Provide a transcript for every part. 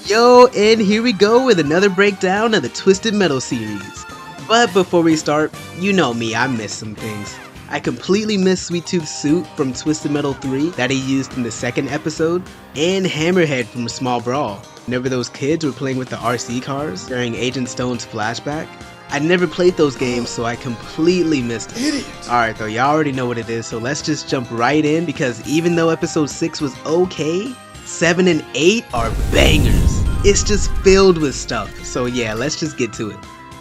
Yo, and here we go with another breakdown of the Twisted Metal series. But before we start, you know me, I missed some things. I completely missed Sweet Tooth's suit from Twisted Metal 3 that he used in the second episode, and Hammerhead from Small Brawl. Whenever those kids were playing with the RC cars during Agent Stone's flashback. I never played those games, so I completely missed it. Alright though, y'all already know what it is, so let's just jump right in, because even though episode 6 was okay, 7 and 8 are bangers. It's just filled with stuff, so yeah, let's just get to it.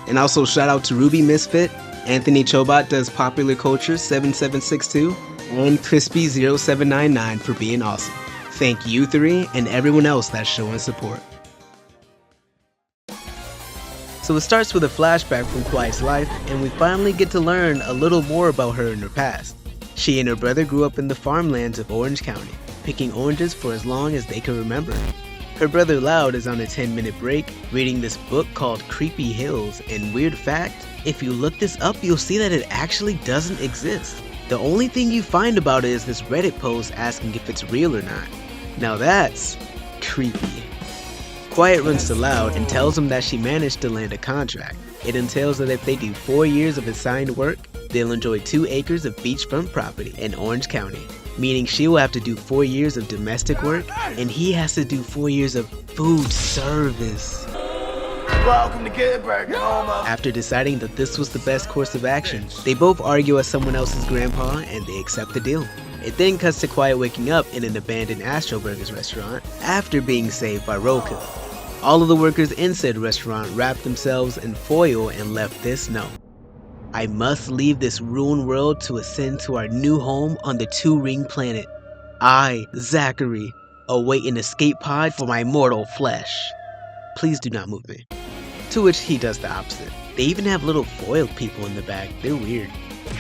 And also shout out to Ruby Misfit, Anthony Chobot does Popular Culture 7762, and Crispy0799 for being awesome. Thank you three and everyone else that's showing support. So it starts with a flashback from Quiet's life, and we finally get to learn a little more about her in her past. She and her brother grew up in the farmlands of Orange County, picking oranges for as long as they can remember. Her brother Loud is on a 10-minute break, reading this book called Creepy Hills, and weird fact, if you look this up you'll see that it actually doesn't exist. The only thing you find about it is this Reddit post asking if it's real or not. Now that's creepy. Quiet runs to Loud and tells him that she managed to land a contract. It entails that if they do 4 years of assigned work, they'll enjoy 2 acres of beachfront property in Orange County. Meaning she will have to do 4 years of domestic work, and he has to do 4 years of food service. Welcome to Get Burger, Homo. After deciding that this was the best course of action, they both argue as someone else's grandpa and they accept the deal. It then cuts to Quiet waking up in an abandoned Astro Burgers restaurant after being saved by Roadkill. All of the workers in said restaurant wrapped themselves in foil and left this note. I must leave this ruined world to ascend to our new home on the 2-ring planet. I, Zachary, await an escape pod for my mortal flesh. Please do not move me. To which he does the opposite. They even have little foil people in the back, they're weird.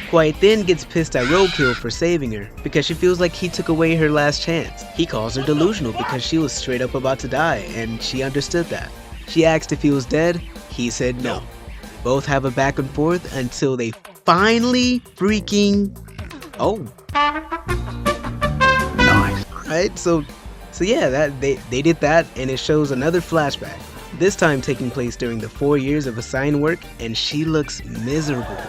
Quiet then gets pissed at Roadkill for saving her because she feels like he took away her last chance. He calls her delusional because she was straight up about to die, and she understood that. She asked if he was dead, he said no. Both have a back and forth until they finally freaking... Oh. Nice. Alright, so yeah, that they did that, and it shows another flashback. This time taking place during the 4 years of assigned work, and she looks miserable.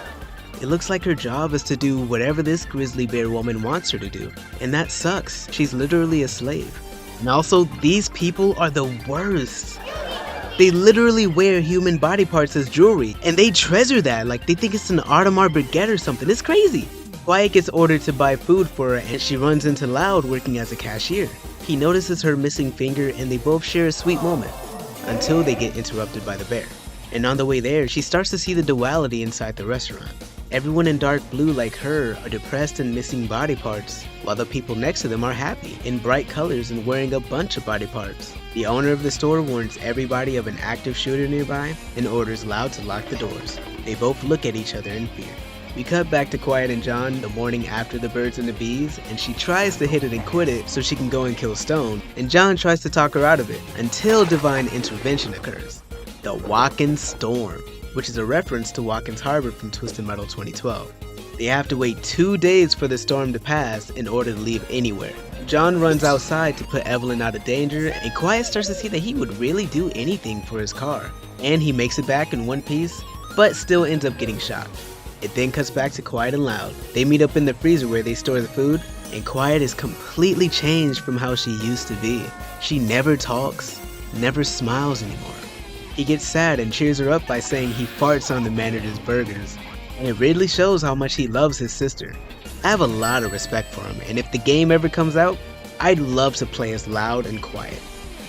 It looks like her job is to do whatever this grizzly bear woman wants her to do, and that sucks. She's literally a slave. And also, these people are the worst. They literally wear human body parts as jewelry, and they treasure that like they think it's an Audemars Baguette or something. It's crazy. Quiet gets ordered to buy food for her, and she runs into Loud working as a cashier. He notices her missing finger, and they both share a sweet moment, until they get interrupted by the bear. And on the way there, she starts to see the duality inside the restaurant. Everyone in dark blue like her are depressed and missing body parts, while the people next to them are happy, in bright colors and wearing a bunch of body parts. The owner of the store warns everybody of an active shooter nearby and orders Loud to lock the doors. They both look at each other in fear. We cut back to Quiet and John the morning after the birds and the bees, and she tries to hit it and quit it so she can go and kill Stone, and John tries to talk her out of it, until divine intervention occurs. The Watkins Storm, which is a reference to Watkins Harbor from Twisted Metal 2012. They have to wait 2 days for the storm to pass in order to leave anywhere. John runs outside to put Evelyn out of danger, and Quiet starts to see that he would really do anything for his car. And he makes it back in one piece, but still ends up getting shot. It then cuts back to Quiet and Loud. They meet up in the freezer where they store the food, and Quiet is completely changed from how she used to be. She never talks, never smiles anymore. He gets sad and cheers her up by saying he farts on the manager's burgers, and it really shows how much he loves his sister. I have a lot of respect for him, and if the game ever comes out, I'd love to play as Loud and Quiet.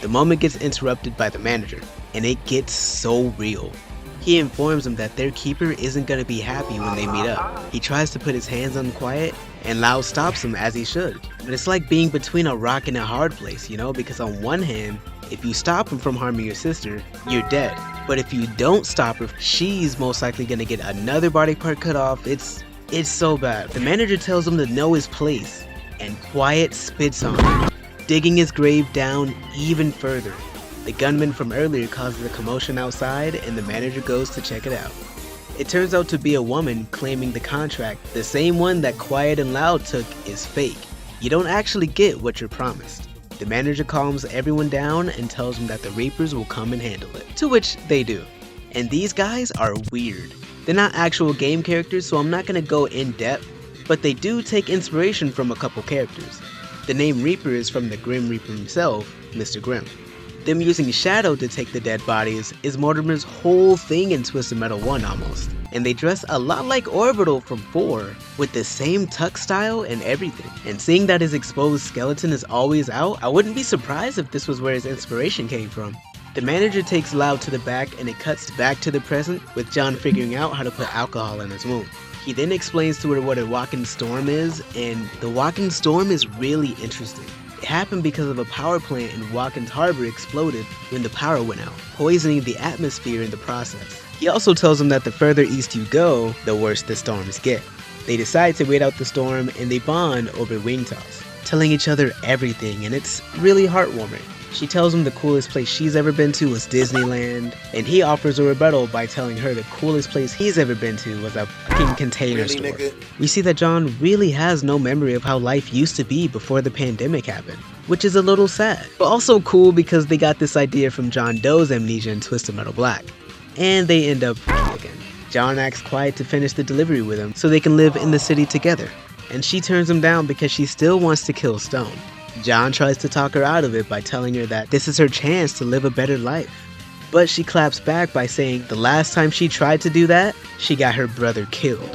The moment gets interrupted by the manager, and it gets so real. He informs him that their keeper isn't going to be happy when they meet up. He tries to put his hands on Quiet, and Loud stops him as he should. But it's like being between a rock and a hard place, you know, because on one hand, if you stop him from harming your sister, you're dead. But if you don't stop her, she's most likely gonna get another body part cut off. It's so bad. The manager tells him to know his place, and Quiet spits on him, digging his grave down even further. The gunman from earlier causes a commotion outside, and the manager goes to check it out. It turns out to be a woman claiming the contract. The same one that Quiet and Loud took is fake. You don't actually get what you're promised. The manager calms everyone down and tells them that the Reapers will come and handle it, to which they do. And these guys are weird. They're not actual game characters, so I'm not going to go in depth, but they do take inspiration from a couple characters. The name Reaper is from the Grim Reaper himself, Mr. Grimm. Them using shadow to take the dead bodies is Mortimer's whole thing in Twisted Metal 1 almost. And they dress a lot like Orbital from 4, with the same tux style and everything. And seeing that his exposed skeleton is always out, I wouldn't be surprised if this was where his inspiration came from. The manager takes Loud to the back and it cuts back to the present with John figuring out how to put alcohol in his wound. He then explains to her what a walking storm is, and the walking storm is really interesting. It happened because of a power plant in Watkins Harbor exploded when the power went out, poisoning the atmosphere in the process. He also tells him that the further east you go, the worse the storms get. They decide to wait out the storm and they bond over wing toss, telling each other everything, and it's really heartwarming. She tells him the coolest place she's ever been to was Disneyland, and he offers a rebuttal by telling her the coolest place he's ever been to was a fucking container store. Nigga? We see that John really has no memory of how life used to be before the pandemic happened, which is a little sad, but also cool because they got this idea from John Doe's amnesia in Twisted Metal Black. And they end up again. John asks Quiet to finish the delivery with him so they can live in the city together, and she turns him down because she still wants to kill Stone. John tries to talk her out of it by telling her that this is her chance to live a better life. But she claps back by saying the last time she tried to do that, she got her brother killed.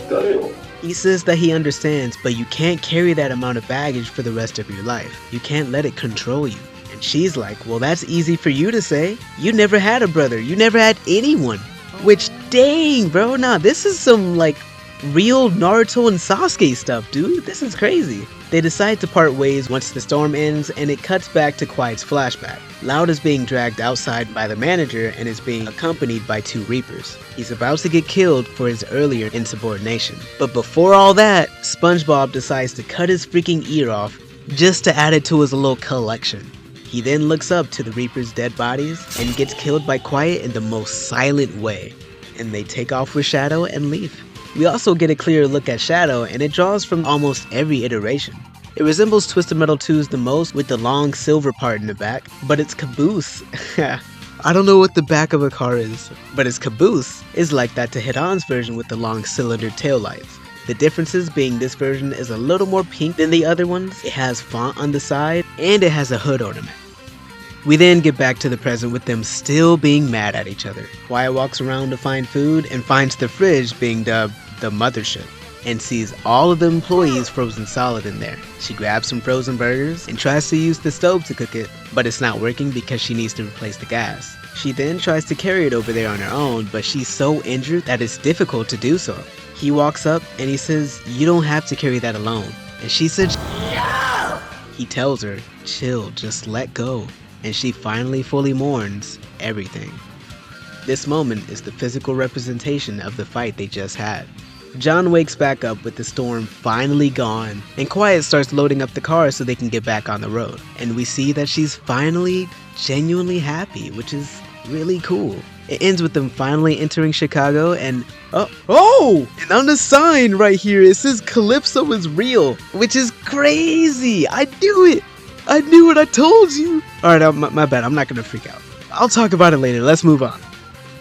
He says that he understands, but you can't carry that amount of baggage for the rest of your life. You can't let it control you. And she's like, well, that's easy for you to say. You never had a brother. You never had anyone. Which, dang, bro, nah, this is some, like, real Naruto and Sasuke stuff, dude. This is crazy. They decide to part ways once the storm ends, and it cuts back to Quiet's flashback. Loud is being dragged outside by the manager and is being accompanied by 2 Reapers. He's about to get killed for his earlier insubordination. But before all that, SpongeBob decides to cut his freaking ear off just to add it to his little collection. He then looks up to the Reapers' dead bodies and gets killed by Quiet in the most silent way. And they take off with Shadow and leave. We also get a clearer look at Shadow, and it draws from almost every iteration. It resembles Twisted Metal 2's the most with the long silver part in the back, but its caboose. I don't know what the back of a car is, but its caboose is like that to Hit-On's version with the long cylinder taillights. The differences being this version is a little more pink than the other ones, it has font on the side, and it has a hood ornament. We then get back to the present with them still being mad at each other. Quiet walks around to find food and finds the fridge being dubbed the mothership and sees all of the employees frozen solid in there. She grabs some frozen burgers and tries to use the stove to cook it, but it's not working because she needs to replace the gas. She then tries to carry it over there on her own, but she's so injured that it's difficult to do so. He walks up and he says, "You don't have to carry that alone." And she says, "Yeah!" He tells her, "Chill, just let go." And she finally fully mourns everything. This moment is the physical representation of the fight they just had. John wakes back up with the storm finally gone, and Quiet starts loading up the car so they can get back on the road. And we see that she's finally genuinely happy, which is really cool. It ends with them finally entering Chicago and and on the sign right here it says Calypso is real, which is crazy. I knew it, I told you. Alright, my bad, I'm not gonna freak out. I'll talk about it later, let's move on.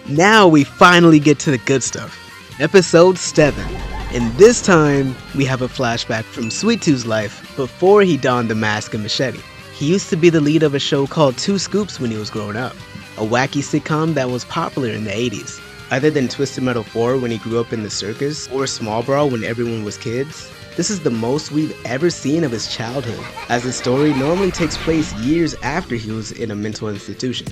Now we finally get to the good stuff. Episode 7. And this time, we have a flashback from Sweet Tooth's life before he donned the mask and machete. He used to be the lead of a show called 2 Scoops when he was growing up, a wacky sitcom that was popular in the 80s. Other than Twisted Metal 4 when he grew up in the circus, or Small Brawl when everyone was kids, this is the most we've ever seen of his childhood, as the story normally takes place years after he was in a mental institution.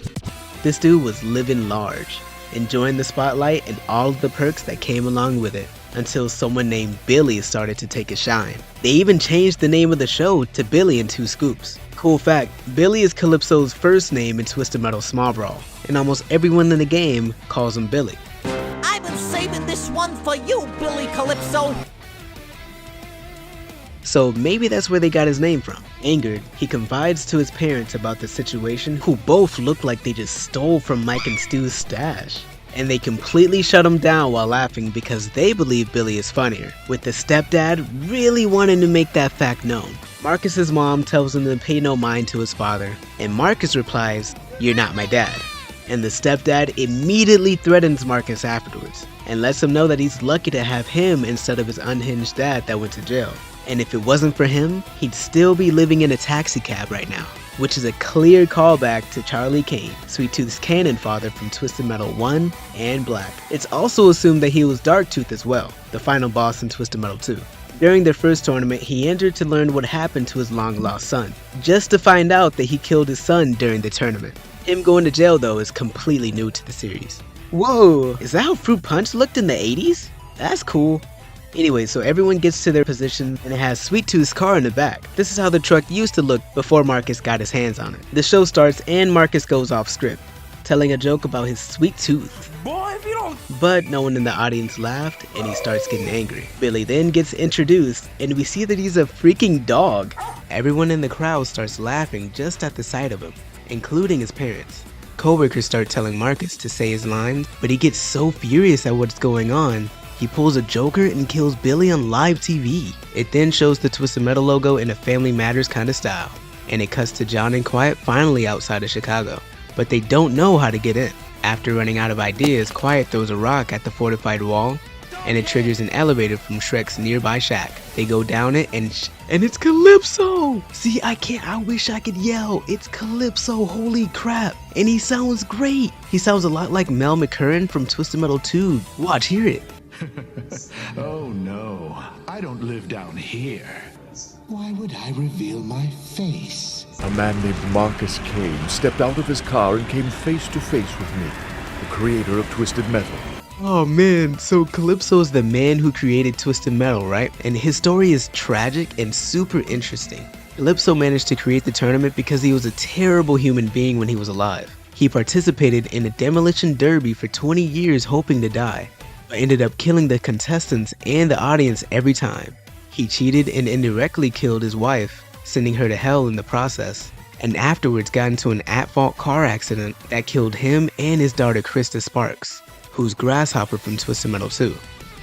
This dude was living large, enjoying the spotlight and all of the perks that came along with it, until someone named Billy started to take a shine. They even changed the name of the show to Billy in 2 Scoops. Cool fact, Billy is Calypso's first name in Twisted Metal Small Brawl, and almost everyone in the game calls him Billy. I've been saving this one for you, Billy Calypso! So maybe that's where they got his name from. Angered, he confides to his parents about the situation, who both look like they just stole from Mike and Stu's stash. And they completely shut him down while laughing because they believe Billy is funnier, with the stepdad really wanting to make that fact known. Marcus's mom tells him to pay no mind to his father, and Marcus replies, "You're not my dad." And the stepdad immediately threatens Marcus afterwards, and lets him know that he's lucky to have him instead of his unhinged dad that went to jail. And if it wasn't for him, he'd still be living in a taxi cab right now. Which is a clear callback to Charlie Kane, Sweet Tooth's canon father from Twisted Metal 1 and Black. It's also assumed that he was Dark Tooth as well, the final boss in Twisted Metal 2. During their first tournament, he entered to learn what happened to his long-lost son, just to find out that he killed his son during the tournament. Him going to jail though is completely new to the series. Whoa, is that how Fruit Punch looked in the 80s? That's cool. Anyway, so everyone gets to their position and it has Sweet Tooth's car in the back. This is how the truck used to look before Marcus got his hands on it. The show starts and Marcus goes off script, telling a joke about his sweet tooth. Boy, if you don't... But no one in the audience laughed and he starts getting angry. Billy then gets introduced and we see that he's a freaking dog. Everyone in the crowd starts laughing just at the sight of him, including his parents. Coworkers start telling Marcus to say his lines, but he gets so furious at what's going on, he pulls a Joker and kills Billy on live TV. It then shows the Twisted Metal logo in a Family Matters kind of style, and it cuts to John and Quiet finally outside of Chicago, but they don't know how to get in. After running out of ideas, Quiet throws a rock at the fortified wall, and it triggers an elevator from Shrek's nearby shack. They go down it and it's Calypso! See, I wish I could yell, it's Calypso, holy crap! And he sounds great! He sounds a lot like Mel McCurran from Twisted Metal 2. Watch, hear it. Oh no, I don't live down here. Why would I reveal my face? A man named Marcus Kane stepped out of his car and came face to face with me, the creator of Twisted Metal. Oh man, so Calypso is the man who created Twisted Metal, right? And his story is tragic and super interesting. Calypso managed to create the tournament because he was a terrible human being when he was alive. He participated in a demolition derby for 20 years hoping to die, but ended up killing the contestants and the audience every time. He cheated and indirectly killed his wife, sending her to hell in the process, and afterwards got into an at-fault car accident that killed him and his daughter Krista Sparks, who's Grasshopper from Twisted Metal 2.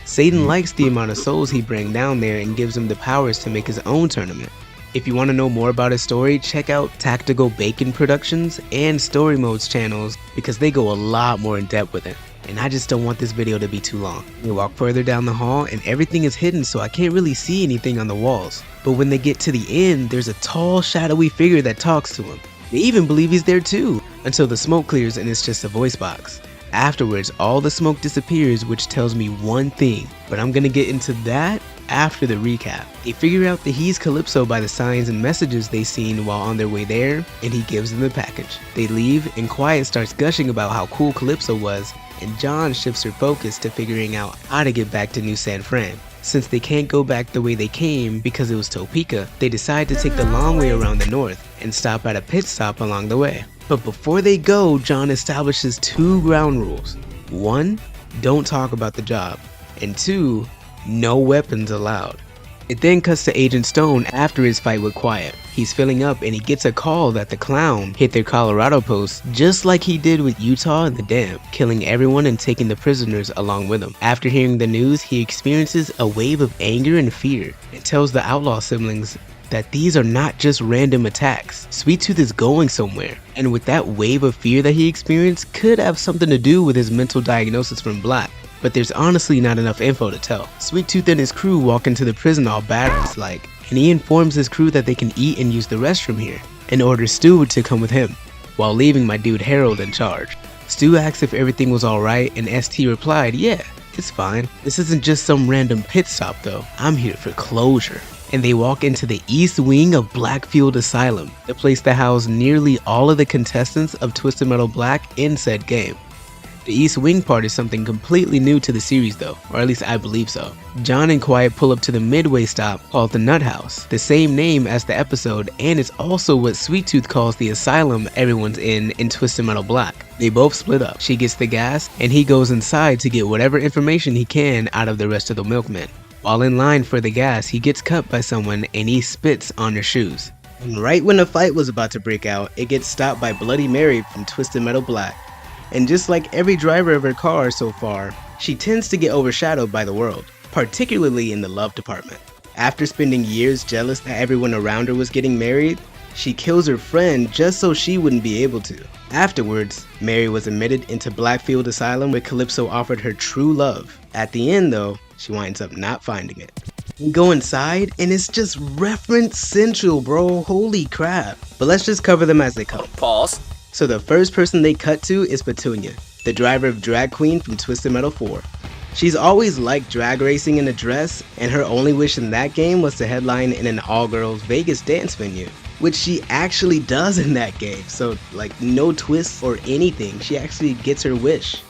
Satan likes the amount of souls he brings down there and gives him the powers to make his own tournament. If you want to know more about his story, check out Tactical Bacon Productions and Story Mode's channels because they go a lot more in depth with it. And I just don't want this video to be too long. We walk further down the hall and everything is hidden so I can't really see anything on the walls. But when they get to the end, there's a tall shadowy figure that talks to him. They even believe he's there too, until the smoke clears and it's just a voice box. Afterwards, all the smoke disappears, which tells me one thing, but I'm gonna get into that after the recap. They figure out that he's Calypso by the signs and messages they seen while on their way there, and he gives them the package. They leave and Quiet starts gushing about how cool Calypso was, and John shifts her focus to figuring out how to get back to New San Fran. Since they can't go back the way they came because it was Topeka, they decide to take the long way around the north and stop at a pit stop along the way. But before they go, John establishes 2 ground rules. 1, don't talk about the job, and 2, no weapons allowed. It then cuts to Agent Stone after his fight with Quiet. He's filling up and he gets a call that the clown hit their Colorado post just like he did with Utah and the dam, killing everyone and taking the prisoners along with him. After hearing the news, he experiences a wave of anger and fear. It tells the outlaw siblings that these are not just random attacks. Sweet Tooth is going somewhere, and with that wave of fear that he experienced could have something to do with his mental diagnosis from Black. But there's honestly not enough info to tell. Sweet Tooth and his crew walk into the prison all badass like, and he informs his crew that they can eat and use the restroom here, and orders Stu to come with him, while leaving my dude Harold in charge. Stu asks if everything was alright, and ST replied, yeah, it's fine. This isn't just some random pit stop though, I'm here for closure. And they walk into the east wing of Blackfield Asylum, the place that housed nearly all of the contestants of Twisted Metal Black in said game. The East Wing part is something completely new to the series though, or at least I believe so. John and Quiet pull up to the midway stop called the Nut House, the same name as the episode, and it's also what Sweet Tooth calls the asylum everyone's in Twisted Metal Black. They both split up. She gets the gas, and he goes inside to get whatever information he can out of the rest of the milkmen. While in line for the gas, he gets cut by someone and he spits on their shoes. And right when the fight was about to break out, it gets stopped by Bloody Mary from Twisted Metal Black. And just like every driver of her car so far, she tends to get overshadowed by the world, particularly in the love department. After spending years jealous that everyone around her was getting married, she kills her friend just so she wouldn't be able to. Afterwards, Mary was admitted into Blackfield Asylum where Calypso offered her true love. At the end though, she winds up not finding it. We go inside and it's just reference central, bro, holy crap. But let's just cover them as they come. Pause. So the first person they cut to is Petunia, the driver of Drag Queen from Twisted Metal 4. She's always liked drag racing in a dress, and her only wish in that game was to headline in an all-girls Vegas dance venue, which she actually does in that game. So like no twists or anything, she actually gets her wish.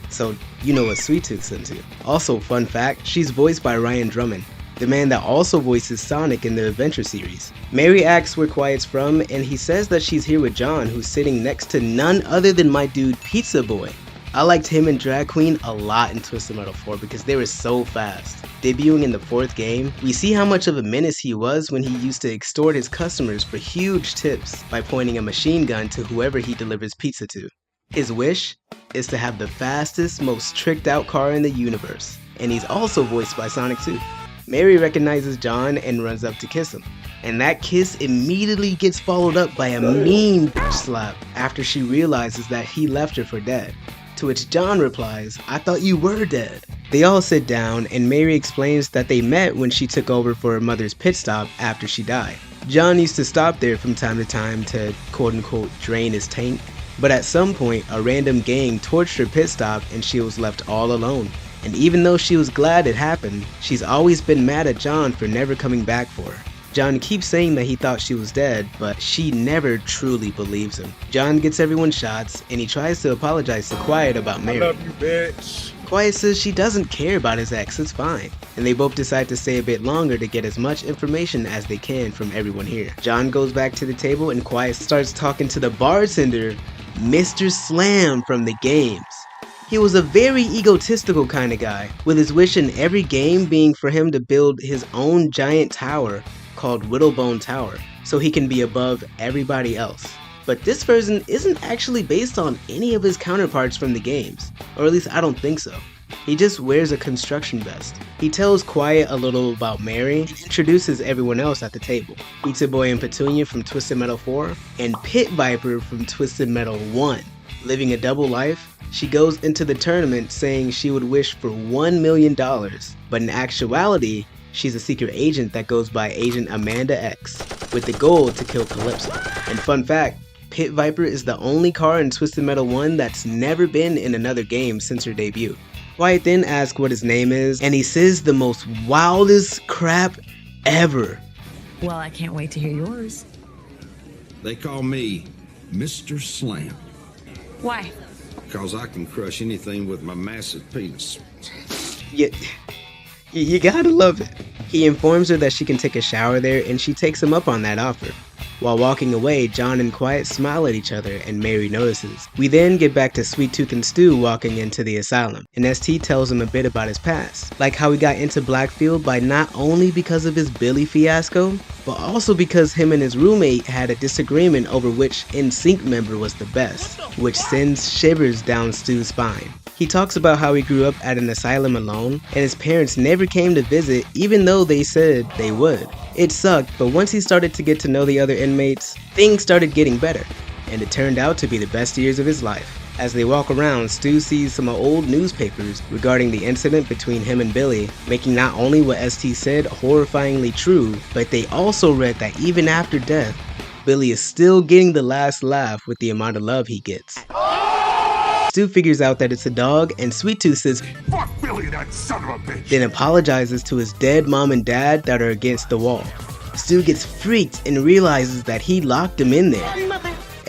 So you know what Sweet Tooth's into. Also, fun fact, she's voiced by Ryan Drummond, the man that also voices Sonic in the Adventure series. Mary asks where Quiet's from, and he says that she's here with John, who's sitting next to none other than my dude Pizza Boy. I liked him and Drag Queen a lot in Twisted Metal 4 because they were so fast. Debuting in the 4th game, we see how much of a menace he was when he used to extort his customers for huge tips by pointing a machine gun to whoever he delivers pizza to. His wish is to have the fastest, most tricked out car in the universe, and he's also voiced by Sonic 2. Mary recognizes John and runs up to kiss him, and that kiss immediately gets followed up by a mean bitch slap after she realizes that he left her for dead. To which John replies, "I thought you were dead." They all sit down and Mary explains that they met when she took over for her mother's pit stop after she died. John used to stop there from time to time to quote unquote drain his tank, but at some point a random gang torched her pit stop and she was left all alone. And even though she was glad it happened, she's always been mad at John for never coming back for her. John keeps saying that he thought she was dead, but she never truly believes him. John gets everyone shots, and he tries to apologize to Quiet about Mary. I love you, bitch. Quiet says she doesn't care about his ex, it's fine. And they both decide to stay a bit longer to get as much information as they can from everyone here. John goes back to the table and Quiet starts talking to the bartender, Mr. Slam from the games. He was a very egotistical kind of guy, with his wish in every game being for him to build his own giant tower called Whittlebone Tower, so he can be above everybody else. But this version isn't actually based on any of his counterparts from the games, or at least I don't think so. He just wears a construction vest. He tells Quiet a little about Mary and introduces everyone else at the table. Pizza Boy and Petunia from Twisted Metal 4, and Pit Viper from Twisted Metal 1. Living a double life, she goes into the tournament saying she would wish for $1 million, but in actuality, she's a secret agent that goes by Agent Amanda X, with the goal to kill Calypso. And fun fact, Pit Viper is the only car in Twisted Metal 1 that's never been in another game since her debut. Quiet then asks what his name is, and he says the most wildest crap ever. Well, I can't wait to hear yours. They call me Mr. Slam, Why? because I can crush anything with my massive penis. You gotta love it. He informs her that she can take a shower there and she takes him up on that offer. While walking away, John and Quiet smile at each other and Mary notices. We then get back to Sweet Tooth and Stu walking into the asylum, and ST tells him a bit about his past, like how he got into Blackfield by not only because of his Billy fiasco, but also because him and his roommate had a disagreement over which NSYNC member was the best, which sends shivers down Stu's spine. He talks about how he grew up at an asylum alone, and his parents never came to visit even though they said they would. It sucked, but once he started to get to know the other inmates, things started getting better, and it turned out to be the best years of his life. As they walk around, Stu sees some old newspapers regarding the incident between him and Billy, making not only what ST said horrifyingly true, but they also read that even after death, Billy is still getting the last laugh with the amount of love he gets. Stu figures out that it's a dog, and Sweet Tooth says, Fuck Billy, that son of a bitch! then apologizes to his dead mom and dad that are against the wall. Stu gets freaked and realizes that he locked him in there.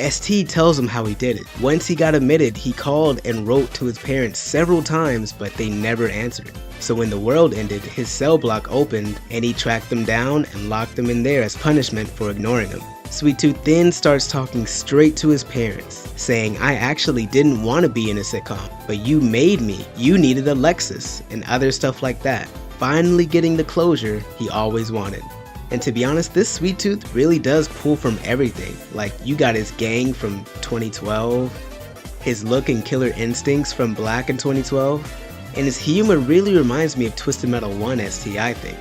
ST tells him how he did it. Once he got admitted, he called and wrote to his parents several times, but they never answered. So when the world ended, his cell block opened, and he tracked them down and locked them in there as punishment for ignoring him. Sweet Tooth then starts talking straight to his parents, saying, I actually didn't want to be in a sitcom, but you made me. You needed a Lexus, and other stuff like that. Finally getting the closure he always wanted. And to be honest, this Sweet Tooth really does pull from everything. Like, you got his gang from 2012, his look and killer instincts from Black in 2012, and his humor really reminds me of Twisted Metal 1 ST, I think.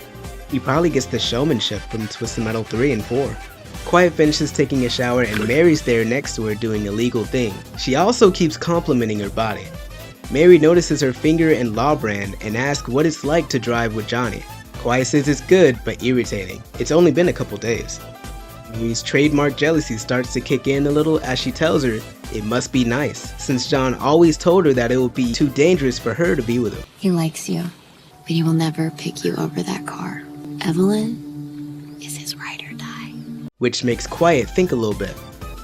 He probably gets the showmanship from Twisted Metal 3 and 4. Quiet finishes taking a shower and Mary's there next to her doing a legal thing. She also keeps complimenting her body. Mary notices her finger and law brand and asks what it's like to drive with Johnny. Quiet says it's good but irritating. It's only been a couple days. Mary's trademark jealousy starts to kick in a little as she tells her it must be nice, since John always told her that it would be too dangerous for her to be with him. He likes you, but he will never pick you over that car. Evelyn is his ride or die. Which makes Quiet think a little bit.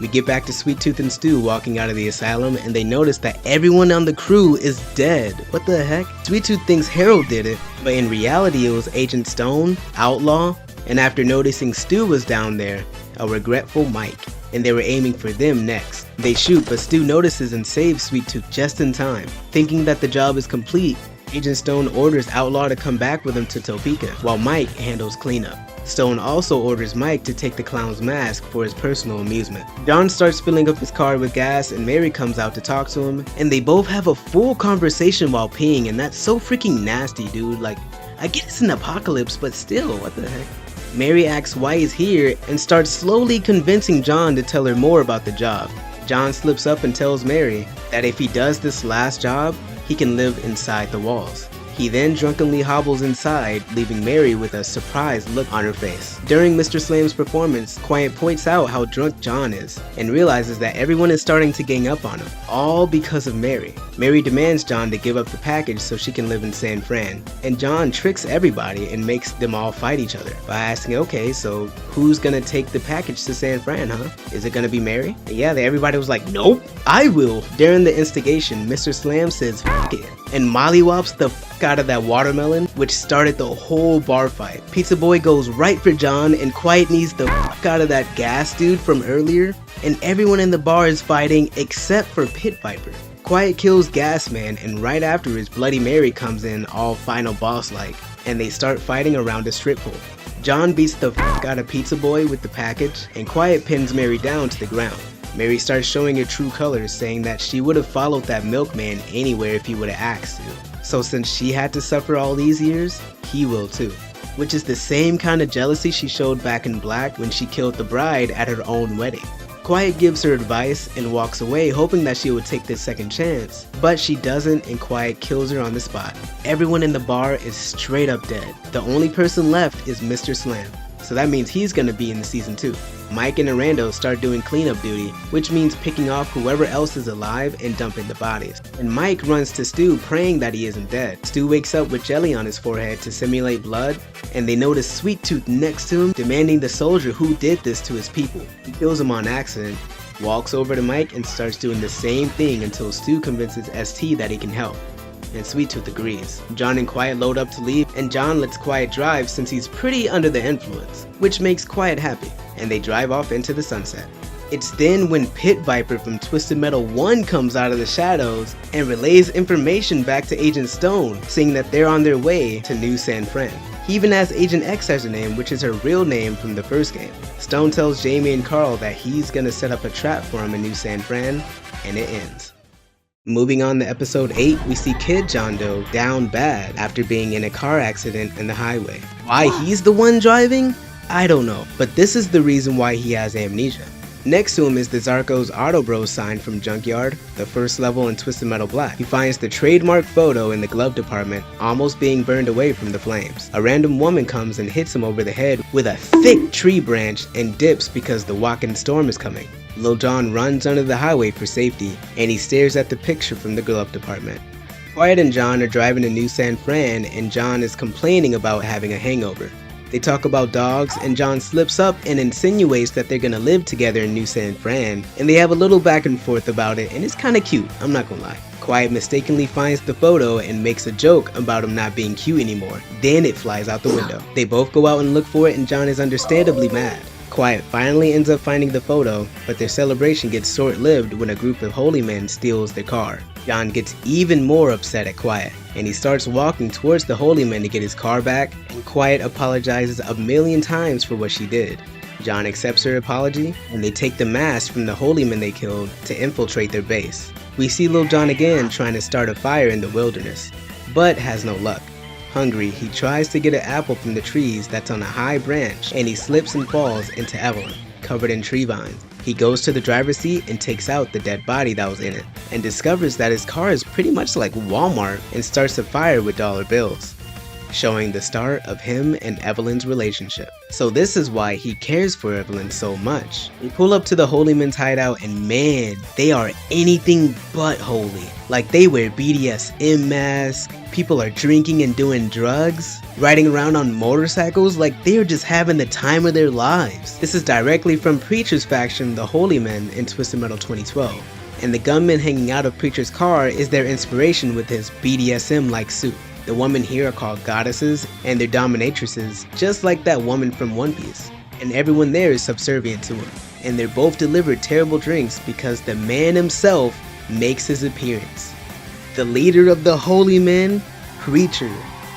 We get back to Sweet Tooth and Stu walking out of the asylum and they notice that everyone on the crew is dead. What the heck? Sweet Tooth thinks Harold did it, but in reality it was Agent Stone, Outlaw, and after noticing Stu was down there, a regretful Mike, and they were aiming for them next. They shoot, but Stu notices and saves Sweet Tooth just in time. Thinking that the job is complete, Agent Stone orders Outlaw to come back with him to Topeka, while Mike handles cleanup. Stone also orders Mike to take the clown's mask for his personal amusement. John starts filling up his car with gas and Mary comes out to talk to him, and they both have a full conversation while peeing, and that's so freaking nasty, dude. Like, I get it's an apocalypse, but still, what the heck? Mary asks why he's here and starts slowly convincing John to tell her more about the job. John slips up and tells Mary that if he does this last job, he can live inside the walls. He then drunkenly hobbles inside, leaving Mary with a surprised look on her face. During Mr. Slam's performance, Quiet points out how drunk John is, and realizes that everyone is starting to gang up on him, all because of Mary. Mary demands John to give up the package so she can live in San Fran, and John tricks everybody and makes them all fight each other by asking, okay, so who's gonna take the package to San Fran, huh? Is it gonna be Mary? And yeah, everybody was like, nope, I will. During the instigation, Mr. Slam says, F it, and mollywops the out of that watermelon, which started the whole bar fight. Pizza Boy goes right for John, and Quiet needs the out of that gas dude from earlier, and everyone in the bar is fighting except for Pit Viper. Quiet kills Gas Man, and right after his Bloody Mary comes in all final boss like, and they start fighting around a strip pole. John beats the out of Pizza Boy with the package, and Quiet pins Mary down to the ground. Mary starts showing her true colors, saying that she would have followed that milkman anywhere if he would have asked to. So since she had to suffer all these years, he will too. Which is the same kind of jealousy she showed back in Black when she killed the bride at her own wedding. Quiet gives her advice and walks away hoping that she would take this second chance, but she doesn't and Quiet kills her on the spot. Everyone in the bar is straight up dead. The only person left is Mr. Slam, so that means he's gonna be in the season 2. Mike and Arando start doing cleanup duty, which means picking off whoever else is alive and dumping the bodies. And Mike runs to Stu praying that he isn't dead. Stu wakes up with jelly on his forehead to simulate blood, and they notice Sweet Tooth next to him demanding the soldier who did this to his people. He kills him on accident, walks over to Mike and starts doing the same thing until Stu convinces ST that he can help. And Sweet Tooth agrees. John and Quiet load up to leave, and John lets Quiet drive since he's pretty under the influence, which makes Quiet happy, and they drive off into the sunset. It's then when Pit Viper from Twisted Metal 1 comes out of the shadows and relays information back to Agent Stone, saying that they're on their way to New San Fran. He even has Agent X as her name, which is her real name from the first game. Stone tells Jamie and Carl that he's gonna set up a trap for him in New San Fran, and it ends. Moving on to episode 8, we see Kid John Doe down bad after being in a car accident in the highway. Why he's the one driving? I don't know, but this is the reason why he has amnesia. Next to him is the Zarko's Auto Bros sign from Junkyard, the first level in Twisted Metal Black. He finds the trademark photo in the glove department, almost being burned away from the flames. A random woman comes and hits him over the head with a thick tree branch and dips because the walking storm is coming. Lil Jon runs under the highway for safety, and he stares at the picture from the glove department. Quiet and John are driving to New San Fran, and John is complaining about having a hangover. They talk about dogs, and John slips up and insinuates that they're gonna live together in New San Fran, and they have a little back and forth about it, and it's kinda cute, I'm not gonna lie. Quiet mistakenly finds the photo and makes a joke about him not being cute anymore. Then it flies out the window. They both go out and look for it, and John is understandably mad. Quiet finally ends up finding the photo, but their celebration gets short-lived when a group of holy men steals their car. John gets even more upset at Quiet, and he starts walking towards the holy men to get his car back, and Quiet apologizes a million times for what she did. John accepts her apology, and they take the mask from the holy men they killed to infiltrate their base. We see Lil Jon again trying to start a fire in the wilderness, but has no luck. Hungry, he tries to get an apple from the trees that's on a high branch, and he slips and falls into Evelyn, covered in tree vines. He goes to the driver's seat and takes out the dead body that was in it, and discovers that his car is pretty much like Walmart and starts a fire with dollar bills, showing the start of him and Evelyn's relationship. So this is why he cares for Evelyn so much. We pull up to the holy men's hideout, and man, they are anything but holy. Like, they wear BDSM masks, people are drinking and doing drugs, riding around on motorcycles, like they're just having the time of their lives. This is directly from Preacher's faction, the Holy Men, in Twisted Metal 2012. And the gunman hanging out of Preacher's car is their inspiration with his BDSM-like suit. The women here are called goddesses, and they're dominatrices, just like that woman from One Piece. And everyone there is subservient to him. And they're both delivered terrible drinks because the man himself makes his appearance. The leader of the Holy Men, Preacher,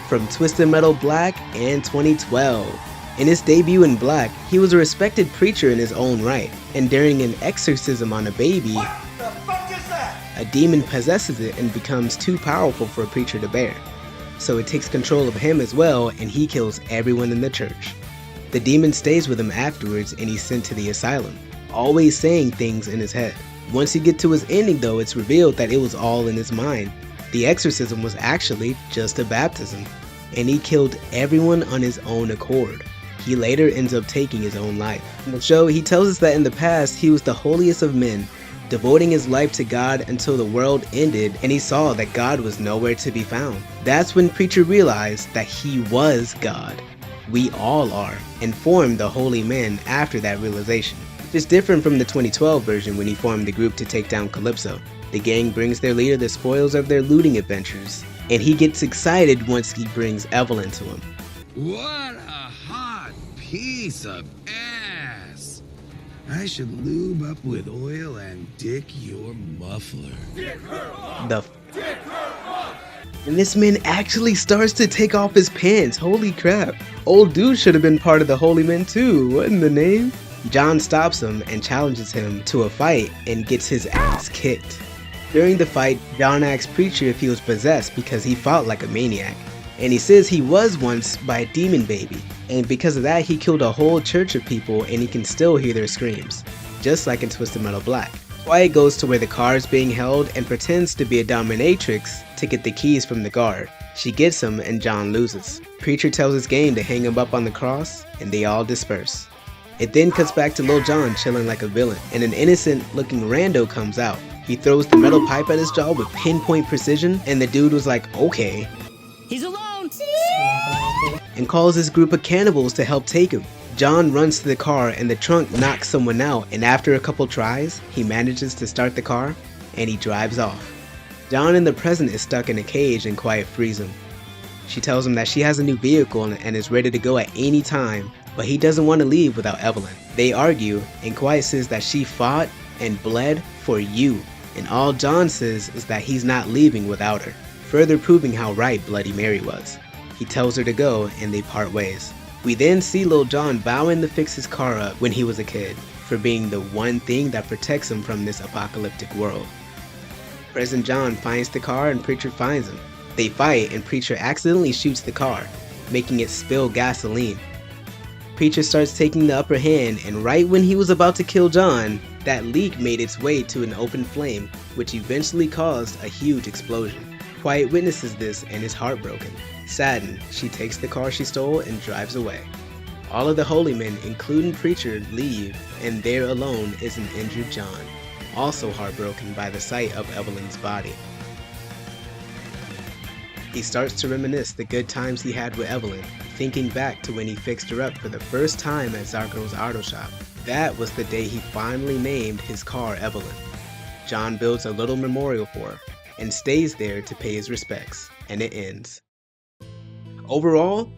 from Twisted Metal Black and 2012. In his debut in Black, he was a respected preacher in his own right, and during an exorcism on a baby, a demon possesses it and becomes too powerful for a preacher to bear. So it takes control of him as well, and he kills everyone in the church. The demon stays with him afterwards, and he's sent to the asylum, always saying things in his head. Once you get to his ending though, it's revealed that it was all in his mind. The exorcism was actually just a baptism, and he killed everyone on his own accord. He later ends up taking his own life. In the show, he tells us that in the past, he was the holiest of men, devoting his life to God until the world ended and he saw that God was nowhere to be found. That's when Preacher realized that he was God. We all are, and formed the Holy Men after that realization. It's different from the 2012 version when he formed the group to take down Calypso. The gang brings their leader the spoils of their looting adventures, and he gets excited once he brings Evelyn to him. What a hot piece of ass! I should lube up with oil and dick your muffler. And this man actually starts to take off his pants. Holy crap. Old dude should have been part of the Holy Men too. What in the name? John stops him and challenges him to a fight and gets his ass kicked. During the fight, John asks Preacher if he was possessed because he fought like a maniac. And he says he was once by a demon baby. And because of that, he killed a whole church of people and he can still hear their screams. Just like in Twisted Metal Black. Quiet goes to where the car is being held and pretends to be a dominatrix to get the keys from the guard. She gets them and John loses. Preacher tells his gang to hang him up on the cross and they all disperse. It then cuts back to Lil Jon chilling like a villain, and an innocent looking rando comes out. He throws the metal pipe at his jaw with pinpoint precision, and the dude was like, okay. He's alone! And calls his group of cannibals to help take him. John runs to the car and the trunk knocks someone out, and after a couple tries, he manages to start the car, and he drives off. John in the present is stuck in a cage and Quiet frees him. She tells him that she has a new vehicle and is ready to go at any time, but he doesn't want to leave without Evelyn. They argue, and Quiet says that she fought and bled for you, and all John says is that he's not leaving without her, further proving how right Bloody Mary was. He tells her to go, and they part ways. We then see Lil Jon vowing to fix his car up when he was a kid, for being the one thing that protects him from this apocalyptic world. Present John finds the car and Preacher finds him. They fight and Preacher accidentally shoots the car, making it spill gasoline. Preacher starts taking the upper hand, and right when he was about to kill John, that leak made its way to an open flame, which eventually caused a huge explosion. Quiet witnesses this and is heartbroken. Saddened, she takes the car she stole and drives away. All of the Holy Men, including Preacher, leave, and there alone is an injured John, also heartbroken by the sight of Evelyn's body. He starts to reminisce the good times he had with Evelyn, thinking back to when he fixed her up for the first time at Zarko's auto shop. That was the day he finally named his car Evelyn. John builds a little memorial for her, and stays there to pay his respects, and it ends. Overall,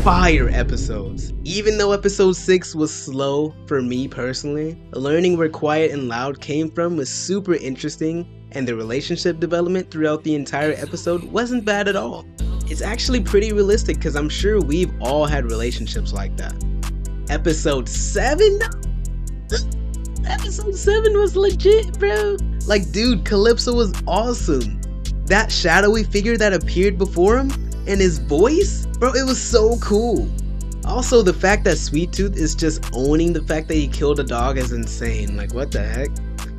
fire episodes. Even though episode 6 was slow for me personally, learning where Quiet and Loud came from was super interesting, and the relationship development throughout the entire episode wasn't bad at all. It's actually pretty realistic because I'm sure we've all had relationships like that. Episode 7? Episode 7 was legit, bro. Like, dude, Calypso was awesome. That shadowy figure that appeared before him, And his voice? Bro, it was so cool. Also, the fact that Sweet Tooth is just owning the fact that he killed a dog is insane. Like, what the heck?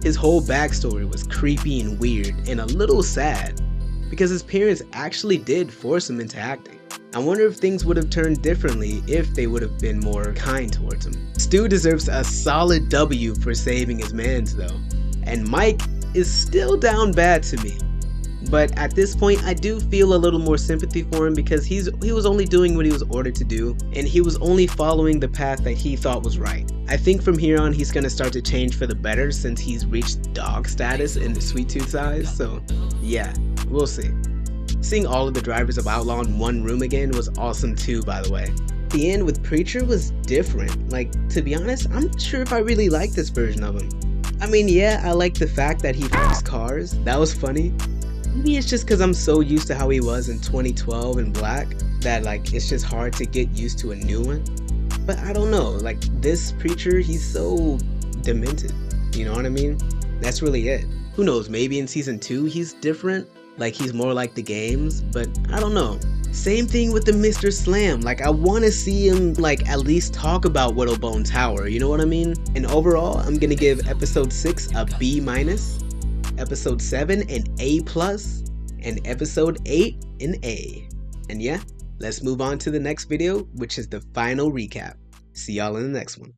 His whole backstory was creepy and weird and a little sad because his parents actually did force him into acting. I wonder if things would have turned differently if they would have been more kind towards him. Stu deserves a solid W for saving his mans though. And Mike is still down bad to me. But at this point, I do feel a little more sympathy for him because he was only doing what he was ordered to do, and he was only following the path that he thought was right. I think from here on, he's gonna start to change for the better since he's reached dog status in the Sweet Tooth's eyes, so yeah, we'll see. Seeing all of the drivers of Outlaw in one room again was awesome too, by the way. The end with Preacher was different. Like, to be honest, I'm not sure if I really like this version of him. I mean, yeah, I like the fact that he fixes cars, that was funny. Maybe it's just because I'm so used to how he was in 2012 in Black that like it's just hard to get used to a new one. But I don't know, like this Preacher, he's so demented, you know what I mean? That's really it. Who knows, maybe in season 2 he's different, like he's more like the games, but I don't know. Same thing with the Mr. Slam, like I want to see him like at least talk about Widowbone Tower, you know what I mean? And overall, I'm gonna give episode 6 a B-, episode 7 an A+, and episode 8 an A. And yeah, let's move on to the next video, which is the final recap. See y'all in the next one.